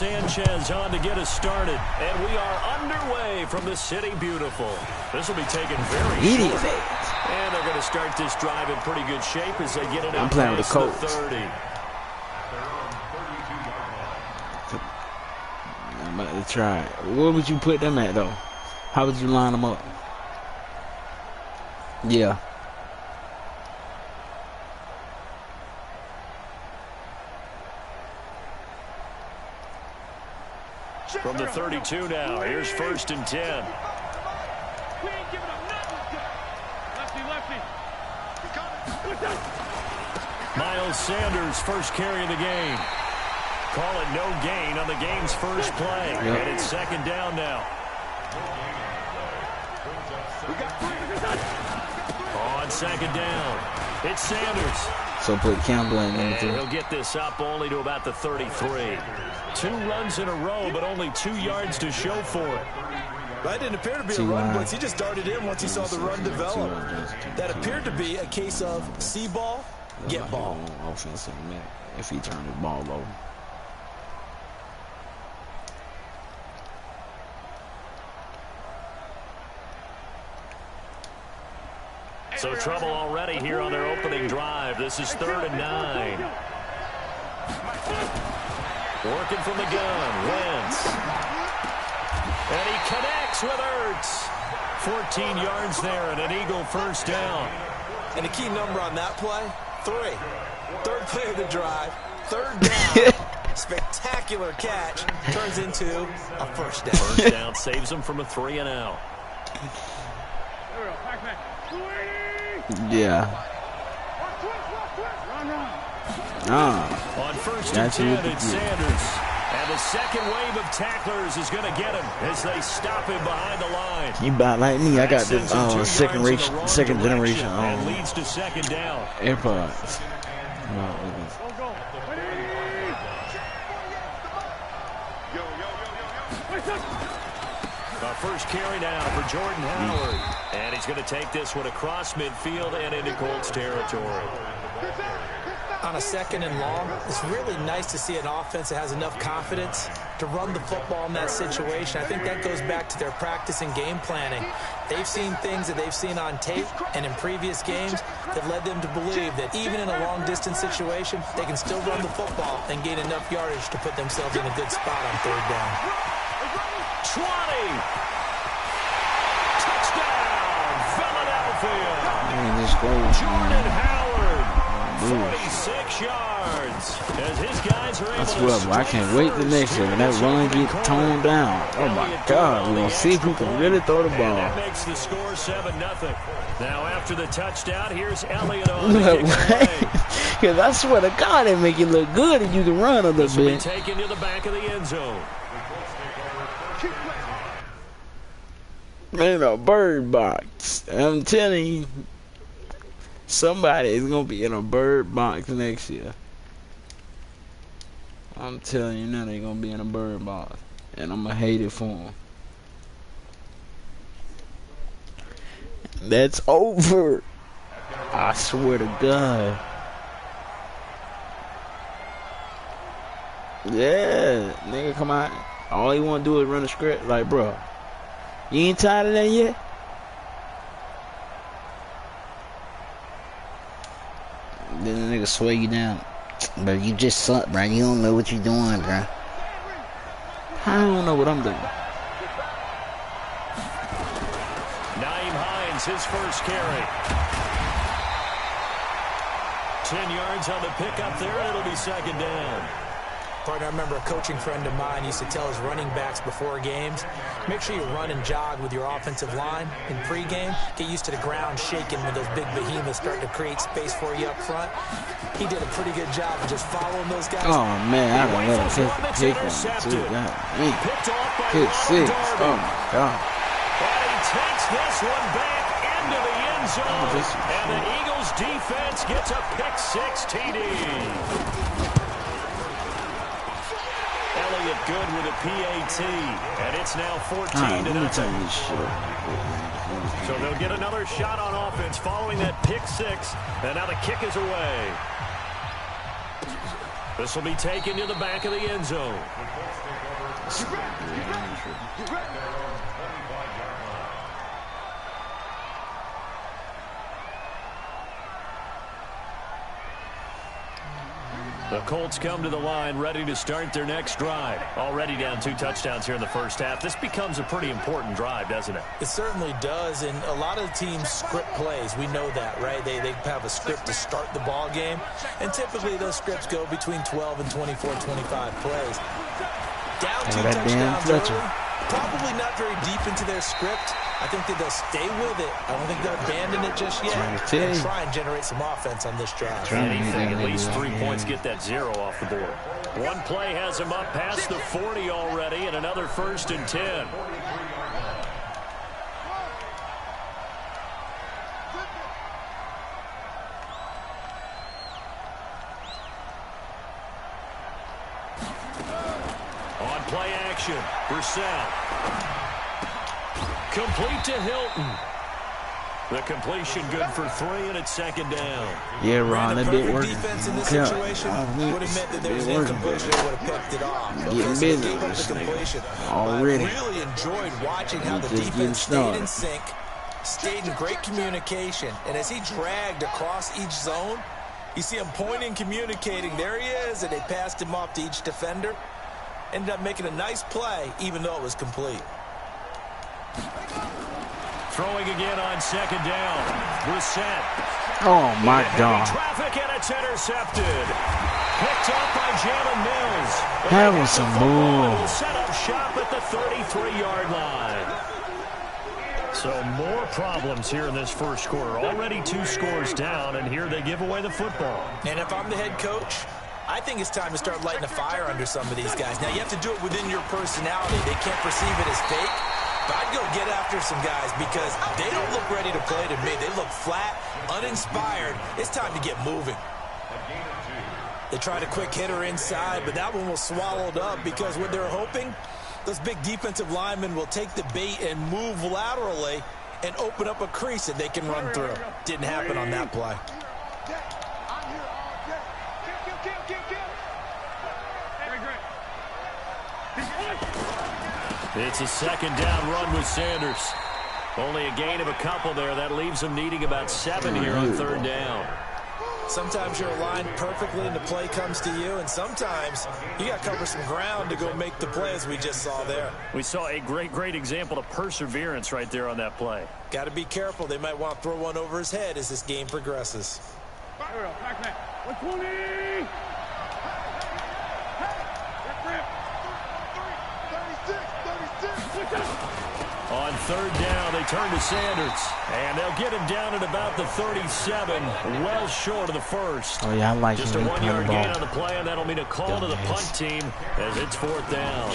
Sanchez on to get us started, and we are underway from the City Beautiful. This will be taken very short, and they're going to start this drive in pretty good shape as they get it. I'm playing with the Colts. 30. I'm about to try. Where would you put them at, though? How would you line them up? Yeah. From the 32 now, here's 1st and 10. Miles Sanders, first carry of the game. Call it no gain on the game's first play. Yep. And it's 2nd down now. On 2nd down, it's Sanders. So put Campbell in number 3. He'll get this up only to about the 33. 2 runs in a row, but only 2 yards to show for it. That didn't appear to be a run blitz. He just darted in once he saw the run develop. That appeared to be a case of see ball, get ball. Offensive man, if he turned the ball over. So trouble already here on their opening drive. This is 3rd and 9. Working from the gun, Wentz. And he connects with Ertz. 14 yards there and an Eagle first down. And the key number on that play, 3. 3rd play of the drive, 3rd down. Spectacular catch turns into a first down. First down saves him from a 3 and out. Yeah. On 1st and 10, it's Sanders. And the second wave of tacklers is going to get him as they stop him behind the line. You about like me? I got this second generation and leads to 2nd down. AirPods. First carry now for Jordan Howard. And he's going to take this one across midfield and into Colts territory. On a 2nd and long, it's really nice to see an offense that has enough confidence to run the football in that situation. I think that goes back to their practice and game planning. They've seen things that they've seen on tape and in previous games that led them to believe that even in a long-distance situation, they can still run the football and gain enough yardage to put themselves in a good spot on 3rd down. 20. Touchdown, Philadelphia. Jordan Howard, 46 yards. As his guys are able to swear, I can't wait the next year when that run get toned down. Oh my God, we're gonna see who can really throw the ball. That makes the score 7-0. Now after the touchdown, here's Elliott on the kick away. Because I swear to God, they make it look good if you can run a little bit. Taken to the back of the end zone. Man, a bird box. I'm telling you, somebody is gonna be in a bird box next year. I'm telling you now, they're gonna be in a bird box, and I'm gonna hate it for them. That's over. I swear to God. Yeah, nigga, come on. All he wanna do is run a script, like, bro. You ain't tired of that yet? Then the nigga sway you down. Bro, you just suck, bro. You don't know what you're doing, bro. I don't know what I'm doing. Nyheim Hines, his first carry. 10 yards on the pickup there, and it'll be 2nd down. Partner, I remember a coaching friend of mine used to tell his running backs before games, make sure you run and jog with your offensive line in pregame. Get used to the ground shaking when those big behemoths start to create space for you up front. He did a pretty good job of just following those guys. Oh, man, I don't let him pick one, too. Pick 6. Oh, my God. And he takes this one back into the end zone. And the Eagles defense gets a pick 6 TD. Elliott good with a PAT, and it's now 14-0. So they'll get another shot on offense following that pick 6, and now the kick is away. This will be taken to the back of the end zone. The Colts come to the line ready to start their next drive. Already down 2 touchdowns here in the first half. This becomes a pretty important drive, doesn't it? It certainly does, and a lot of teams script plays. We know that, right? They have a script to start the ball game, and typically those scripts go between 12 and 24, 25 plays. Down 2 touchdowns early, probably not very deep into their script. I think that they'll stay with it. I don't think they'll abandon it just yet. And try and generate some offense on this drive. Anything, at least 3 points, get that 0 off the board. One play has him up past the 40 already, and another 1st and 10. On play action, Brissett. Complete to Hilton. The completion good for 3, and it's 2nd down. Yeah, Ron, that did work. Defense in this situation would have meant that there was an incompletion. They would have picked it off. Getting busy already. I really enjoyed watching how the defense stayed in sync, stayed in great communication, and as he dragged across each zone, you see him pointing, communicating. There he is, and they passed him off to each defender. Ended up making a nice play, even though it was complete. Throwing again on 2nd down. Brissett. Oh, my God. Traffic, and it's intercepted. Picked up by Jalen Mills. That was some bull. Set up shop at the 33-yard line. So more problems here in this first quarter. Already 2 scores down, and here they give away the football. And if I'm the head coach, I think it's time to start lighting a fire under some of these guys. Now, you have to do it within your personality. They can't perceive it as fake. But I'd go get after some guys because they don't look ready to play to me. They look flat, uninspired. It's time to get moving. They tried a quick hitter inside, but that one was swallowed up because what they're hoping, those big defensive linemen will take the bait and move laterally and open up a crease that they can run through. Didn't happen on that play. It's a 2nd down run with Sanders. Only a gain of a couple there. That leaves them needing about 7 here on 3rd down. Sometimes you're aligned perfectly and the play comes to you, and sometimes you got to cover some ground to go make the play, as we just saw there. We saw a great example of perseverance right there on that play. Got to be careful. They might want to throw one over his head as this game progresses. On 3rd down, they turn to Sanders, and they'll get him down at about the 37, well short of the 1st. Oh, yeah, I like just a 1-yard gain on the play, and that'll mean a call to the punt team as it's 4th down.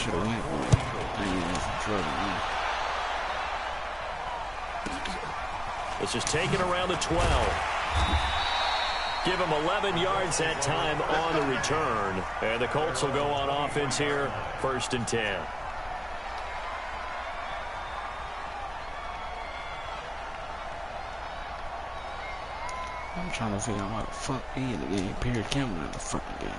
This is taken around the 12. Give him 11 yards that time on the return, and the Colts will go on offense here, 1st and 10. I'm trying to figure out why the fuck he in the game. Perry Cameron in the fucking game.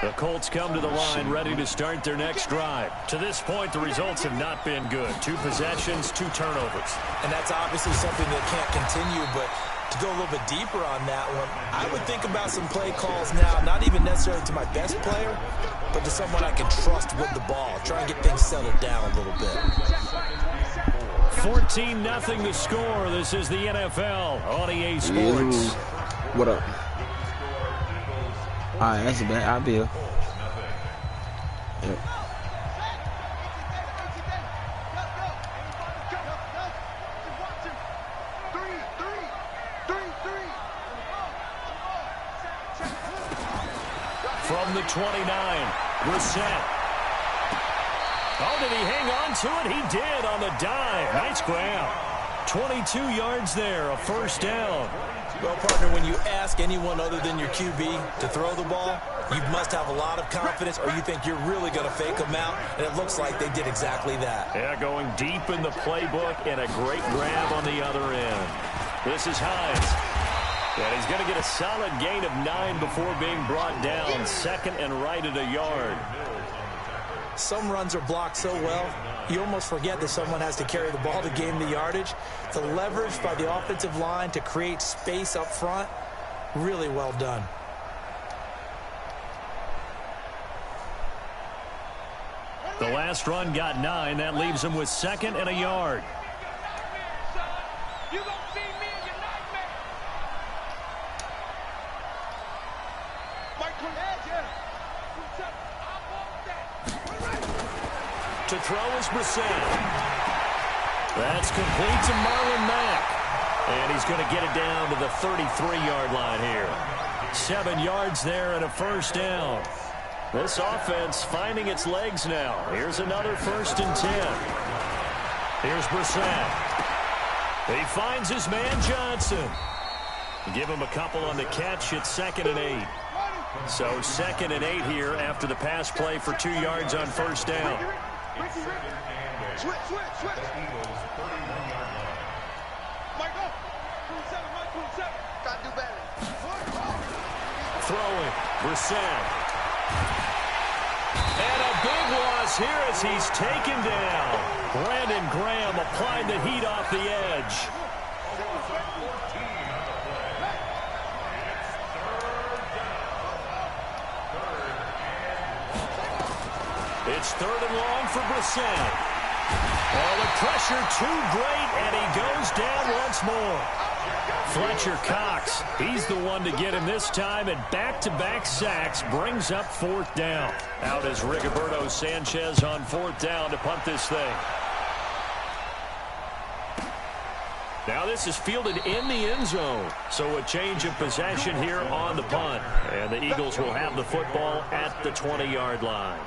The Colts come to the line ready to start their next drive. To this point, the results have not been good. 2 possessions, 2 turnovers. And that's obviously something that can't continue, but to go a little bit deeper on that one, I would think about some play calls now, not even necessarily to my best player, but to someone I can trust with the ball. Try and get things settled down a little bit. 14-0 the score. This is the NFL on EA Sports. What up? Alright, that's a bad idea. Yep. From the 29, Brissett. Oh, did he hang on to it? He did on the dive. Nice grab. 22 yards there, a 1st down. Well, partner, when you ask anyone other than your QB to throw the ball, you must have a lot of confidence, or you think you're really going to fake them out, and it looks like they did exactly that. Yeah, going deep in the playbook and a great grab on the other end. This is Hines. And he's going to get a solid gain of 9 before being brought down. Second and right at a yard. Some runs are blocked so well, you almost forget that someone has to carry the ball to gain the yardage. The leverage by the offensive line to create space up front, really well done. The last run got 9. That leaves him with second and a yard. To throw is Brissett. That's complete to Marlon Mack. And he's going to get it down to the 33-yard line here. 7 yards there and a first down. This offense finding its legs now. Here's another 1st and 10. Here's Brissett. He finds his man Johnson. Give him a couple on the catch. It's 2nd and 8. So 2nd and 8 here after the pass play for 2 yards on first down. Switch. Throwing, Brissett. And a big loss here as he's taken down. Brandon Graham applied the heat off the edge. It's 3rd and long for Brissett. Oh, the pressure too great, and he goes down once more. Fletcher Cox, he's the one to get him this time, and back-to-back sacks brings up 4th down. Out is Rigoberto Sanchez on 4th down to punt this thing. Now this is fielded in the end zone, so a change of possession here on the punt. And the Eagles will have the football at the 20-yard line.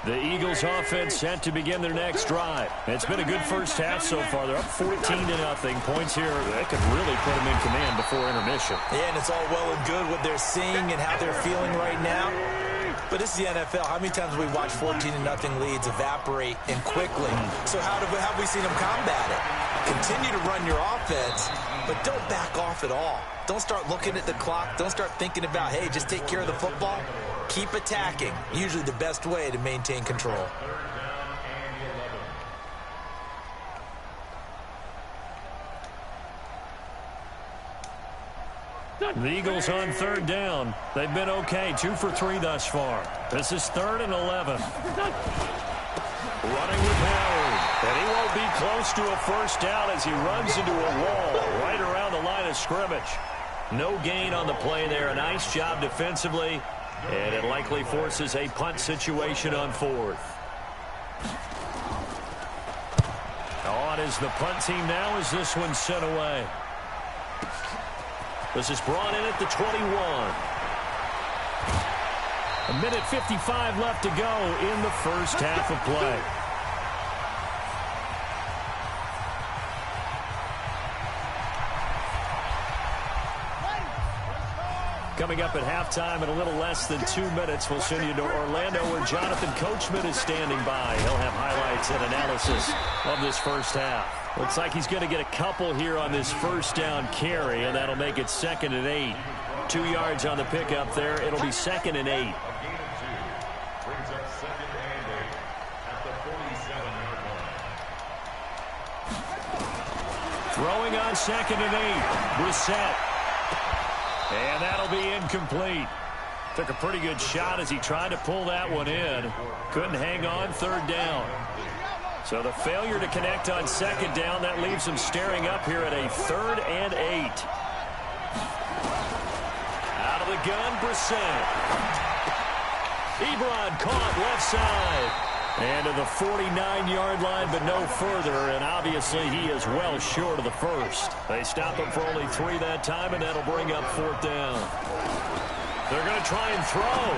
The Eagles offense set to begin their next drive. It's been a good first half so far. They're up 14-0. Points here that could really put them in command before intermission. Yeah, and it's all well and good what they're seeing and how they're feeling right now. But this is the NFL. How many times have we watched 14-0 leads evaporate and quickly? So how have we seen them combat it? Continue to run your offense, but don't back off at all. Don't start looking at the clock. Don't start thinking about, hey, just take care of the football. Keep attacking. Usually the best way to maintain control. The Eagles on 3rd down. They've been okay. 2 for 3 thus far. This is 3rd and 11. Running with Howard. And he won't be close to a first down as he runs into a wall right around the line of scrimmage. No gain on the play there. A nice job defensively. And it likely forces a punt situation on 4th. On is the punt team now as this one's sent away. This is brought in at the 21. 1:55 left to go in the first half of play. Coming up at halftime in a little less than 2 minutes, we'll send you to Orlando where Jonathan Coachman is standing by. He'll have highlights and analysis of this first half. Looks like he's going to get a couple here on this first down carry, and that'll make it 2nd and 8. 2 yards on the pickup there. It'll be 2nd and 8. Throwing on 2nd and 8. Brissett. And that'll be incomplete. Took a pretty good shot as he tried to pull that one in. Couldn't hang on 3rd down. So the failure to connect on 2nd down, that leaves him staring up here at a 3rd and 8. Out of the gun, Brissett. Ebron caught left side. And to the 49-yard line, but no further. And obviously he is well short of the first. They stop him for only 3 that time, and that'll bring up 4th down. They're going to try and throw.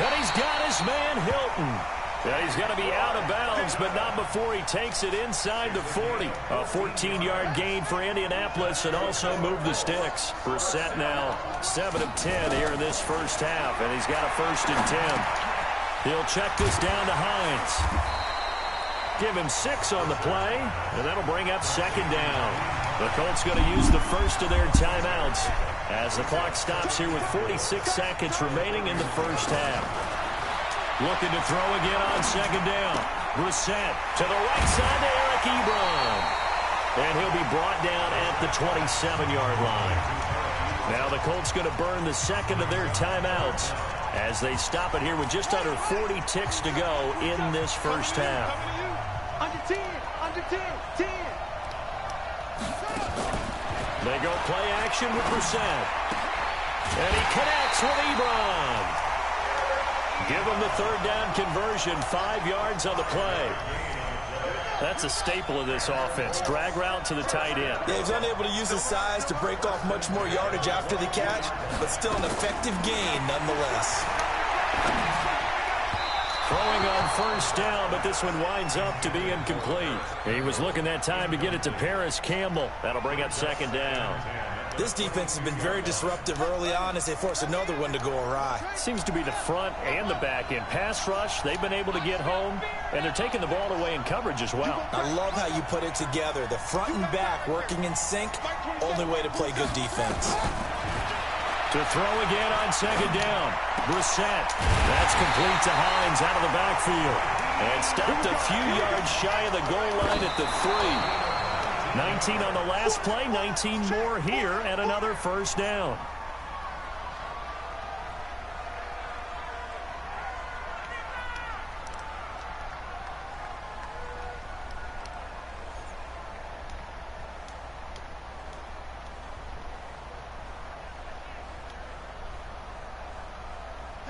And he's got his man Hilton. Yeah, he's going to be out of bounds, but not before he takes it inside the 40. A 14-yard gain for Indianapolis and also move the sticks. Brissett now 7 of 10 here in this first half, and he's got a 1st and 10. He'll check this down to Hines. Give him 6 on the play, and that'll bring up 2nd down. The Colts going to use the first of their timeouts as the clock stops here with 46 seconds remaining in the first half. Looking to throw again on 2nd down. Brissett to the right side to Eric Ebron. And he'll be brought down at the 27-yard line. Now the Colts going to burn the second of their timeouts as they stop it here with just under 40 ticks to go in this first half. Under 10, under 10, 10. They go play action with Brissett. And he connects with Ebron. Give him the 3rd down conversion, 5 yards on the play. That's a staple of this offense. Drag route to the tight end. Yeah, he's unable to use his size to break off much more yardage after the catch, but still an effective gain nonetheless. Throwing on 1st down, but this one winds up to be incomplete. He was looking that time to get it to Paris Campbell. That'll bring up 2nd down. This defense has been very disruptive early on as they force another one to go awry. Seems to be the front and the back end. Pass rush, they've been able to get home, and they're taking the ball away in coverage as well. I love how you put it together. The front and back working in sync, only way to play good defense. To throw again on 2nd down. Brissett. That's complete to Hines out of the backfield. And stopped a few yards shy of the goal line at the 3. 19 on the last play, 19 more here, and another 1st down.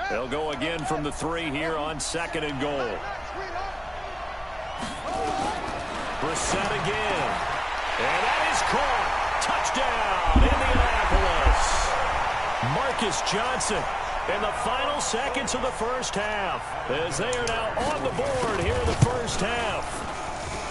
They'll go again from the 3 here on 2nd and goal. Brissett again. And that is caught. Touchdown, Indianapolis. Marcus Johnson in the final seconds of the first half as they are now on the board here in the first half.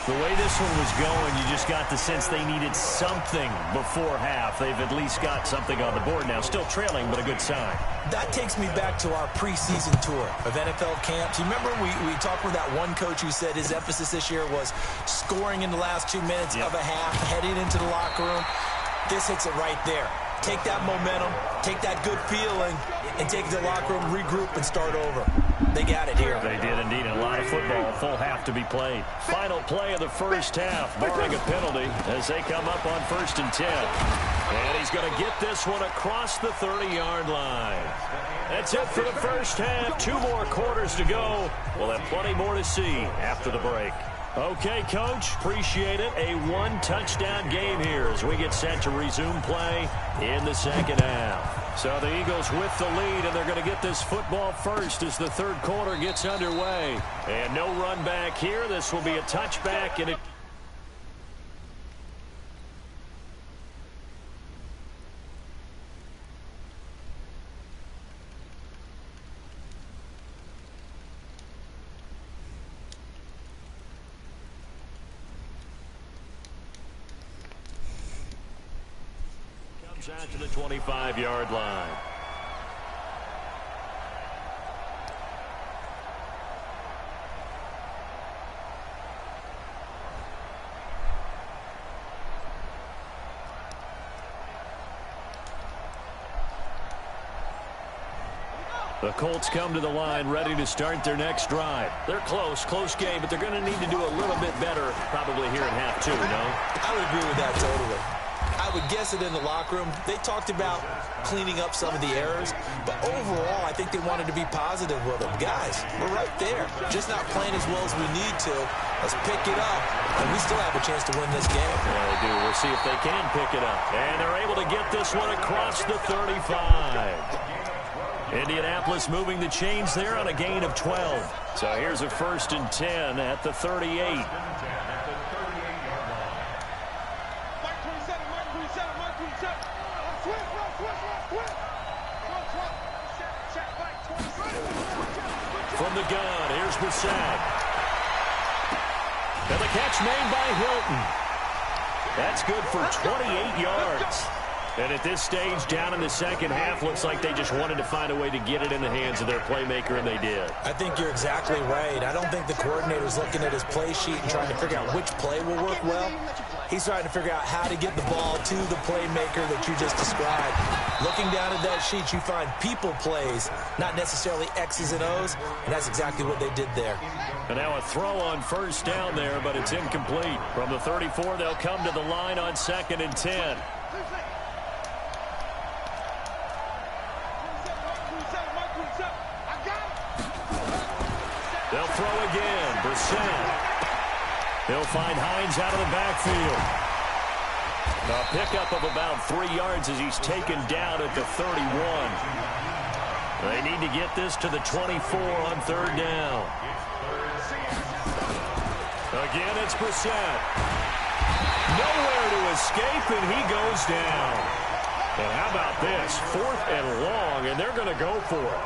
The way this one was going, you just got the sense they needed something before half. They've at least got something on the board now. Still trailing, but a good sign. That takes me back to our preseason tour of NFL camps. You remember we talked with that one coach who said his emphasis this year was scoring in the last 2 minutes of a half, heading into the locker room. This hits it right there. Take that momentum, take that good feeling, and take it to the locker room, regroup, and start over. They got it here. They did indeed. A lot of football, full half to be played. Final play of the first half, barring a penalty, as they come up on 1st and 10. And he's going to get this one across the 30-yard line. That's it for the first half. 2 more quarters to go. We'll have plenty more to see after the break. Okay, Coach, appreciate it. A 1-touchdown game here as we get set to resume play in the second half. So the Eagles with the lead, and they're going to get this football first as the 3rd quarter gets underway. And no run back here. This will be a touchback, and it out to the 25-yard line. The Colts come to the line ready to start their next drive. They're close game, but they're going to need to do a little bit better probably here in half 2, no? I would agree with that totally. I would guess it in the locker room. They talked about cleaning up some of the errors, but overall, I think they wanted to be positive with them. Guys, we're right there. Just not playing as well as we need to. Let's pick it up, and we still have a chance to win this game. Yeah, they do. We'll see if they can pick it up. And they're able to get this one across the 35. Indianapolis moving the chains there on a gain of 12. So here's a 1st and 10 at the 38. from the gun. Here's Brissett. And the catch made by Hilton. That's good for 28 yards. And at this stage, down in the second half, looks like they just wanted to find a way to get it in the hands of their playmaker, and they did. I think you're exactly right. I don't think the coordinator's looking at his play sheet and trying to figure out which play will work well. He's trying to figure out how to get the ball to the playmaker that you just described. Looking down at that sheet, you find people plays, not necessarily X's and O's, and that's exactly what they did there. And now a throw on first down there, but it's incomplete. From the 34, they'll come to the line on 2nd and 10. They'll throw again. Brissett. He'll find Hines out of the backfield. A pickup of about 3 yards as he's taken down at the 31. They need to get this to the 24 on 3rd down. Again, it's Brissett. Nowhere to escape, and he goes down. And how about this? 4th and long, and they're going to go for it.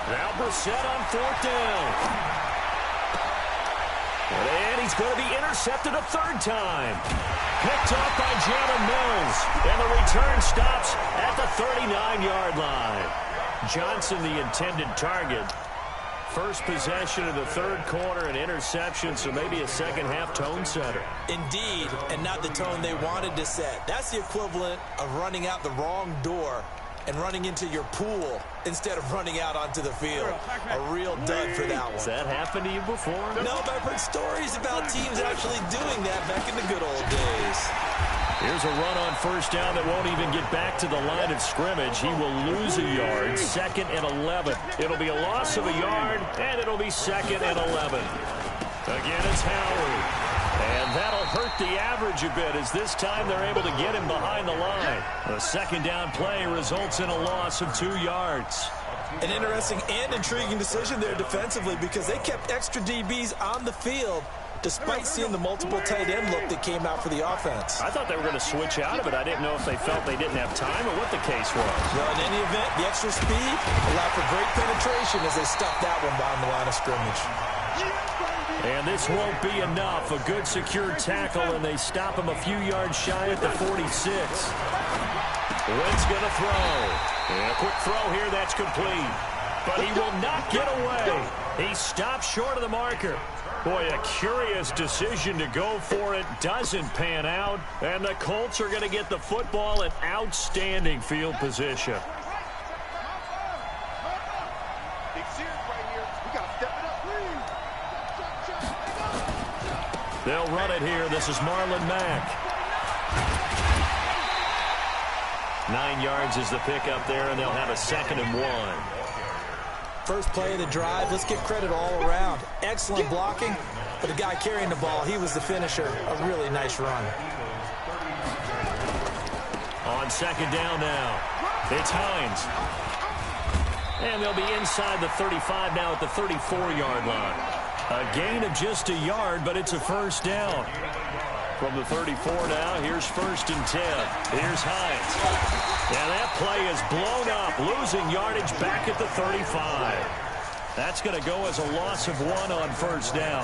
Now Brissett on 4th down. And he's going to be intercepted a 3rd time. Picked off by Jalen Mills. And the return stops at the 39-yard line. Johnson, the intended target. First possession of the 3rd quarter, an interception, so maybe a second-half tone setter. Indeed, and not the tone they wanted to set. That's the equivalent of running out the wrong door and running into your pool instead of running out onto the field. A real dud for that one. Has that happened to you before? No, but I've heard stories about teams actually doing that back in the good old days. Here's a run on first down that won't even get back to the line of scrimmage. He will lose a yard. 2nd and 11. It'll be a loss of a yard, and it'll be 2nd and 11. Again, it's Howard. And that'll hurt the average a bit as this time they're able to get him behind the line. The 2nd down play results in a loss of 2 yards. An interesting and intriguing decision there defensively because they kept extra DBs on the field despite seeing the multiple tight end look that came out for the offense. I thought they were going to switch out of it. I didn't know if they felt they didn't have time or what the case was. Well, in any event, the extra speed allowed for great penetration as they stuffed that one behind the line of scrimmage. And this won't be enough. A good secure tackle, and they stop him a few yards shy at the 46. Wentz going to throw. And a quick throw here, that's complete. But he will not get away. He stops short of the marker. Boy, a curious decision to go for it. Doesn't pan out. And the Colts are going to get the football in outstanding field position. They'll run it here. This is Marlon Mack. 9 yards is the pickup there, and they'll have a 2nd and 1. First play of the drive. Let's give credit all around. Excellent blocking, but the guy carrying the ball, he was the finisher. A really nice run. On 2nd down now, it's Hines. And they'll be inside the 35 now at the 34-yard line. A gain of just a yard, but it's a first down. From the 34 now, here's 1st and 10. Here's Hines. And that play is blown up, losing yardage back at the 35. That's going to go as a loss of 1 on first down.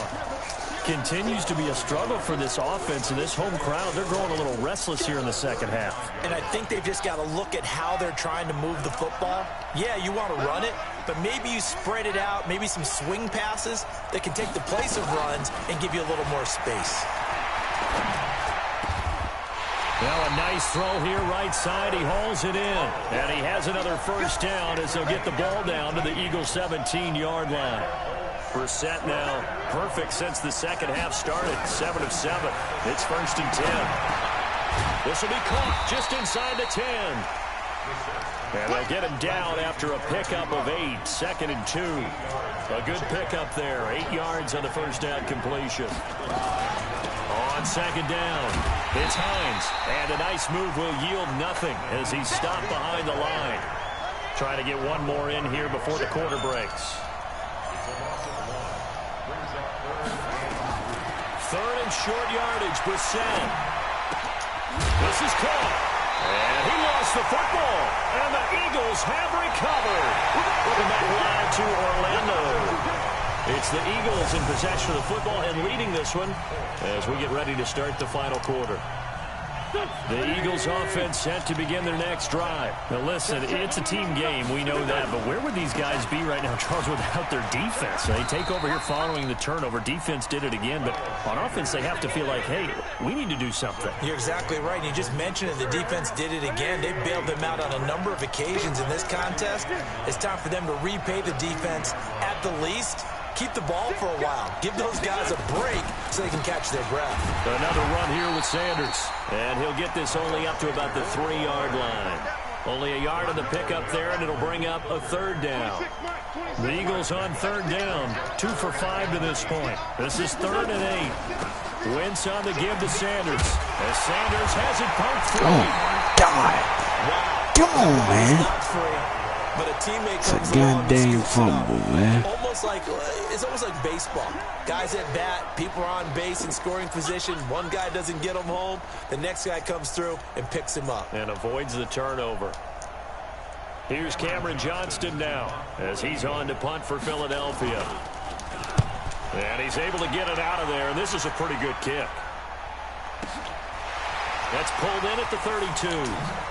Continues to be a struggle for this offense and this home crowd. They're growing a little restless here in the second half. And I think they've just got to look at how they're trying to move the football. Yeah, you want to run it, but maybe you spread it out, maybe some swing passes that can take the place of runs and give you a little more space. Now a nice throw here right side. He hauls it in. And he has another first down as they'll get the ball down to the Eagles' 17-yard line. Brissett now perfect since the second half started. 7 of 7. It's 1st and 10. This will be caught just inside the 10. And they'll get him down after a pickup of 8. 2nd and 2. A good pickup there. 8 yards on the first down completion. On 2nd down, it's Hines. And a nice move will yield nothing as he's stopped behind the line. Trying to get one more in here before the quarter breaks. third and short yardage. Brissett. This is caught. And he lost the football. And the Eagles have recovered. Welcome back live to Orlando. It's the Eagles in possession of the football and leading this one as we get ready to start the final quarter. The Eagles offense set to begin their next drive. Now listen, it's a team game, we know that, but where would these guys be right now, Charles, without their defense? They take over here following the turnover. Defense did it again, but on offense they have to feel like, hey, we need to do something. You're exactly right. You just mentioned it. The defense did it again. They bailed them out on a number of occasions in this contest. It's time for them to repay the defense at the least. Keep the ball for a while. Give those guys a break so they can catch their breath. Another run here with Sanders. And he'll get this only up to about the 3-yard line. Only a yard on the pickup there, and it'll bring up a third down. The Eagles on third down. 2 for 5 to this point. This is 3rd and 8. Wentz on the give to Sanders. As Sanders has it pumped free. Oh, my God. Wow. Come on, man. Not free. But a teammate It's comes a along and goddamn scoops it up. fumble, man. It's almost like baseball. Guys at bat, people are on base in scoring position. One guy doesn't get him home. The next guy comes through and picks him up. And avoids the turnover. Here's Cameron Johnston now as he's on to punt for Philadelphia. And he's able to get it out of there, and this is a pretty good kick. That's pulled in at the 32.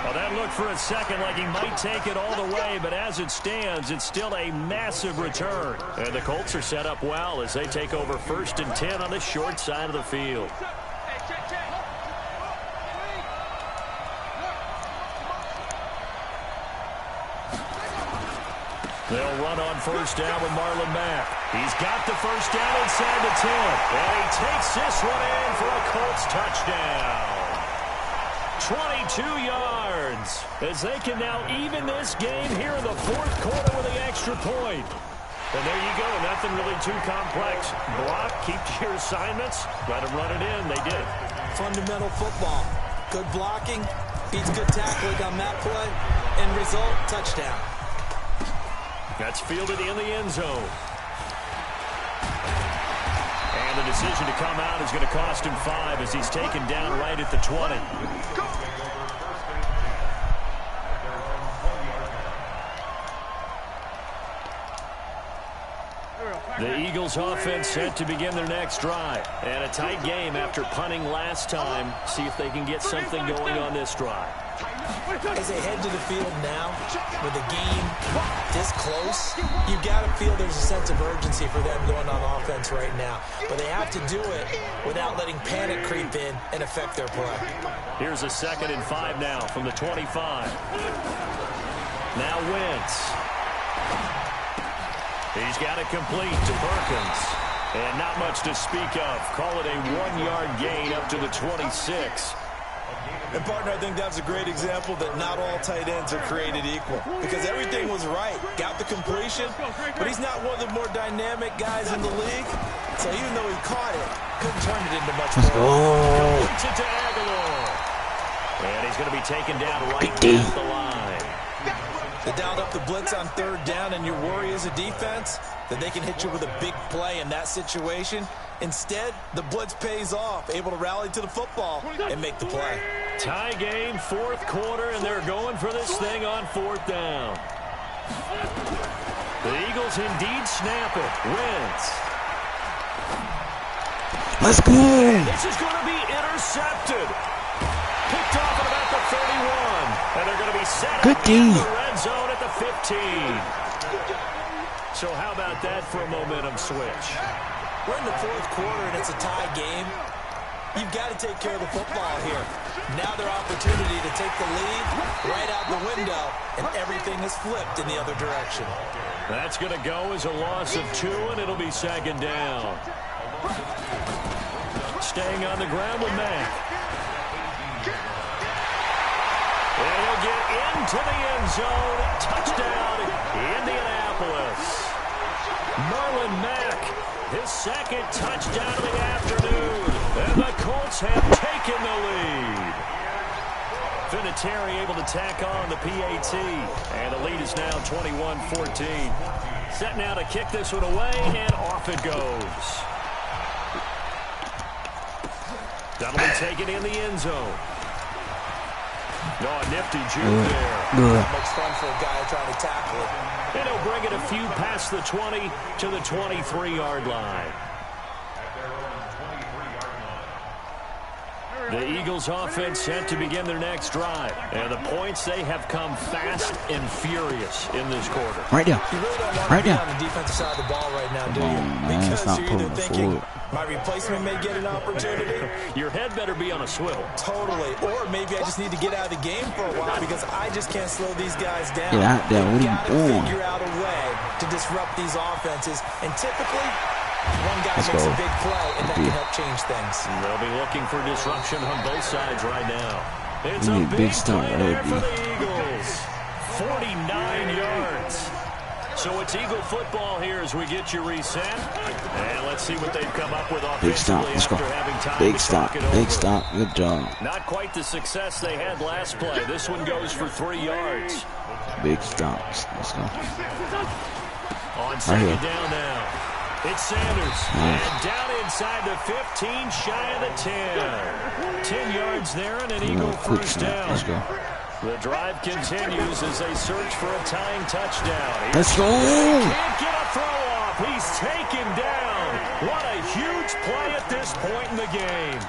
That looked for a second like he might take it all the way, but as it stands, it's still a massive return. And the Colts are set up well as they take over 1st and 10 on the short side of the field. They'll run on 1st down with Marlon Mack. He's got the 1st down inside the 10. And he takes this one in for a Colts touchdown. 22 yards as they can now even this game here in the 4th quarter with the extra point. And there you go. Nothing really too complex. Block, keep to your assignments, let them run it in. They did. Fundamental football. Good blocking, beats good tackling on that play. End result, touchdown. That's fielded in the end zone. And the decision to come out is going to cost him 5 as he's taken down right at the 20. The Eagles offense set to begin their next drive. And a tight game after punting last time. See if they can get something going on this drive. As they head to the field now, with the game this close, you've got to feel there's a sense of urgency for them going on offense right now. But they have to do it without letting panic creep in and affect their play. Here's a 2nd and 5 now from the 25. Now Wentz. He's got it complete to Perkins. And not much to speak of. Call it a 1-yard gain up to the 26. And, partner, I think that's a great example that not all tight ends are created equal. Because everything was right. Got the completion, but he's not one of the more dynamic guys in the league. So even though he caught it, couldn't turn it into much more. Completes it to Aguilar. And he's going to be taken down right at the line. They dialed up the blitz on 3rd down, and your worry as a defense that they can hit you with a big play in that situation. Instead, the blitz pays off, able to rally to the football and make the play. Tie game, 4th quarter, and they're going for this thing on 4th down. The Eagles indeed snap it. Wentz. Let's go. This is going to be intercepted. Picked off at about the 31. And they're going to be set Good up in D. the red zone at the 15. So how about that for a momentum switch? We're in the 4th quarter, and it's a tie game. You've got to take care of the football here. Now their opportunity to take the lead right out the window, and everything is flipped in the other direction. That's going to go as a loss of 2, and it'll be 2nd down. Staying on the ground with Mack. And he'll get into the end zone. Touchdown, Indianapolis. Marlon Mack, his 2nd touchdown of the afternoon. And the Colts have taken the lead. Vinatieri able to tack on the PAT. And the lead is now 21-14. Set now to kick this one away, and off it goes. That'll be taken in the end zone. No, a nifty juke there. Not much fun for a guy trying to tackle it. And he'll bring it a few past the 20 to the 23-yard line. The Eagles offense set to begin their next drive. And the points, they have come fast and furious in this quarter. Right there. You really don't want to be on the defensive side of the ball right now, do you? Because you're either thinking, my replacement may get an opportunity. Your head better be on a swivel. Totally. Or maybe I just need to get out of the game for a while because I just can't slow these guys down. Get out there. What are you doing? Figure out a way to disrupt these offenses. And typically, one guy makes a big play, and that can help change things. And they'll be looking for disruption on both sides right now. It's We a need big big stunt play right there for there. the Eagles. 49 yards. So it's Eagle football here as we get you reset. And let's see what they've come up with Big stop. offensively Let's go. after having time Big to stop. talk it Big over. stop. Good job. Not quite the success they had last play. This one goes for 3 yards. Big stops. Let's go. On second here. down now. It's Sanders. And down inside the 15, shy of the 10. 10 yards there and an Eagle Quick first snap. down. Let's go. The drive continues as they search for a tying touchdown. Let's go. Can't get a throw off. He's taken down. What a huge play at this point in the game.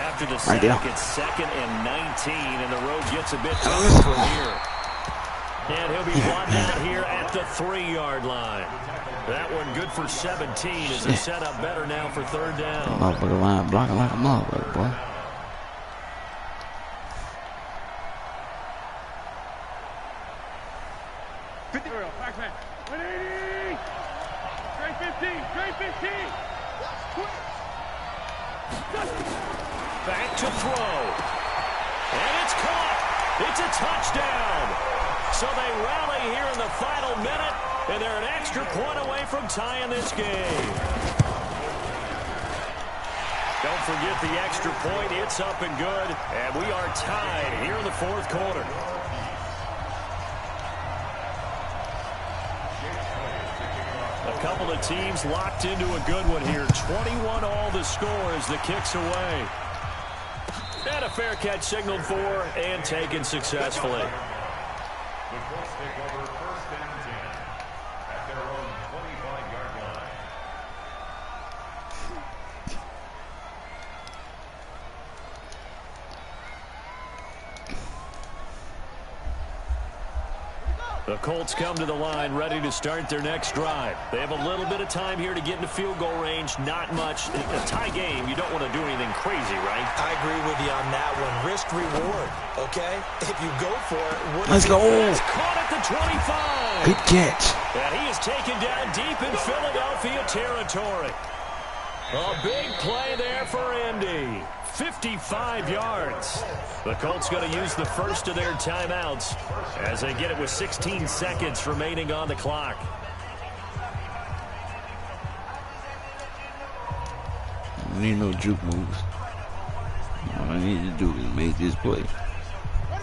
After the sack, it's second and 19, and the road gets a bit tougher from here. And he'll be brought down here at the 3-yard line. That one good for 17 as they set up better now for third down. Motherfucker line blocking like a motherfucker, boy. Backman. 180. Straight 15. Straight 15. Back to throw. And it's caught. It's a touchdown. So they rally here in the final minute, and they're an extra point away from tying this game. Don't forget the extra point. It's up and good, and we are tied here in the fourth quarter. A couple of teams locked into a good one here. 21 all the score as the kick's away. And a fair catch signaled for and taken successfully. The Colts take over first and 10 at their own 25-yard line. The Colts come to the line ready to start their next drive. They have a little bit of time here to get into field goal range. Not much. A tie game, you don't want to do anything crazy, right? I agree with you on that one. Risk reward, okay? If you go for it, Let's go. It's caught at the 25. Good catch. And he is taken down deep in Philadelphia territory. A big play there for Indy. 55 yards. The Colts going to use the first of their timeouts as they get it with 16 seconds remaining on the clock. I need no juke moves. All I need to do is make this play.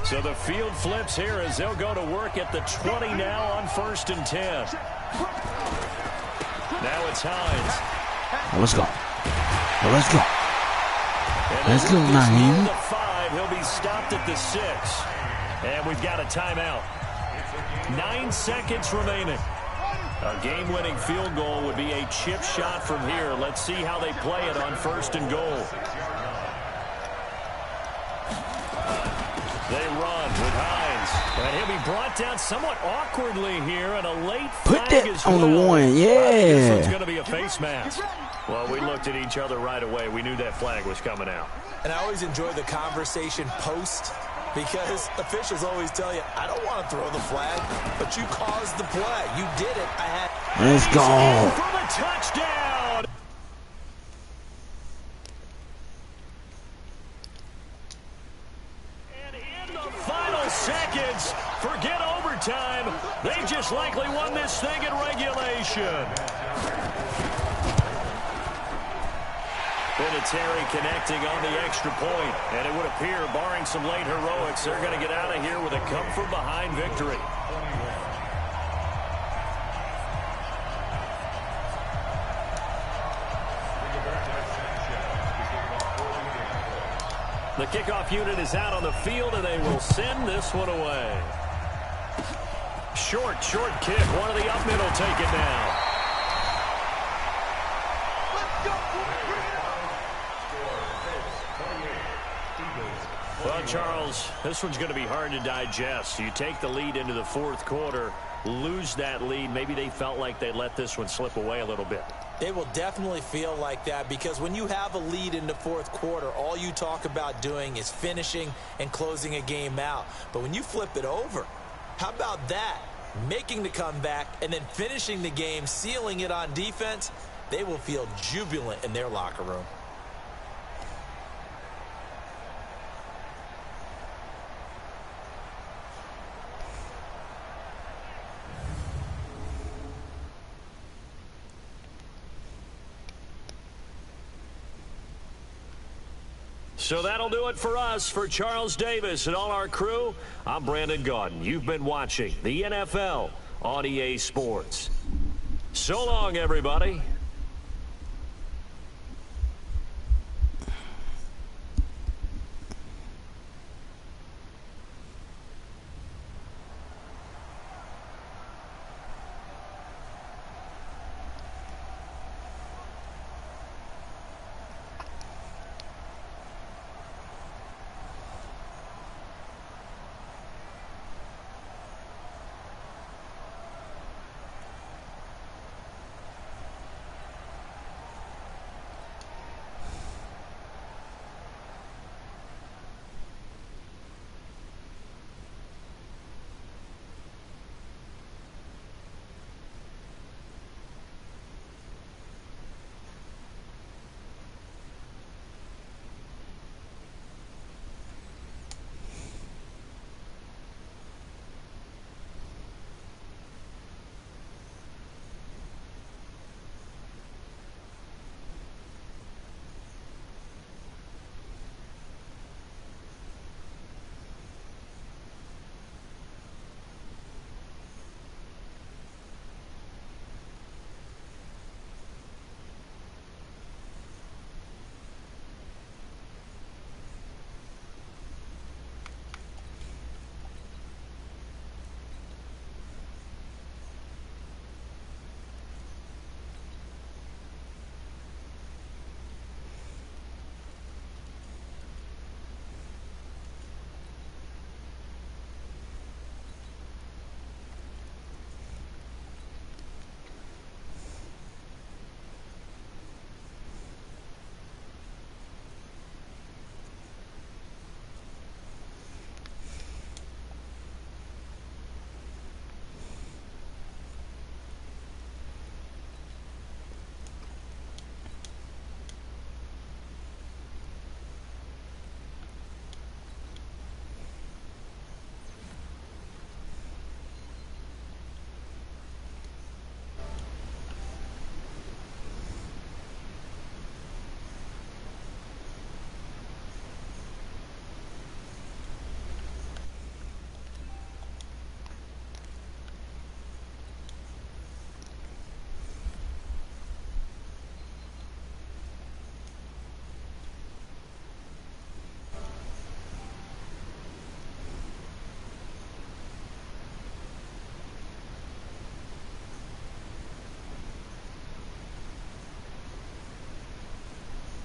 So the field flips here as they'll go to work at the 20 now on 1st and 10. Now it's Hines. Well, let's go. Well, let's go. Let's go, man. The 5, he'll be stopped at the 6. And we've got a timeout. 9 seconds remaining. A game-winning field goal would be a chip shot from here. Let's see how they play it on 1st and goal. They run with Hines. And he'll be brought down somewhat awkwardly here, and a late flag Put that as on the well. one, This one's yeah. going to be a face mask. Well, we looked at each other right away. We knew that flag was coming out. And I always enjoy the conversation post because officials always tell you, I don't want to throw the flag, but you caused the play. You did it. I had. Let's go. For the touchdown. And in the final seconds, forget overtime. They just likely won this thing in regulation. Vinatieri connecting on the extra point, and it would appear, barring some late heroics, they're going to get out of here with a come-from-behind victory. The kickoff unit is out on the field, and they will send this one away. Short kick. One of the up mid will take it down. Well, Charles, this one's going to be hard to digest. You take the lead into the fourth quarter, lose that lead. Maybe they felt like they let this one slip away a little bit. It will definitely feel like that, because when you have a lead in the fourth quarter, all you talk about doing is finishing and closing a game out. But when you flip it over, how about that? Making the comeback and then finishing the game, sealing it on defense, they will feel jubilant in their locker room. So that'll do it for us. For Charles Davis and all our crew, I'm Brandon Gaudin. You've been watching the NFL on EA Sports. So long, everybody.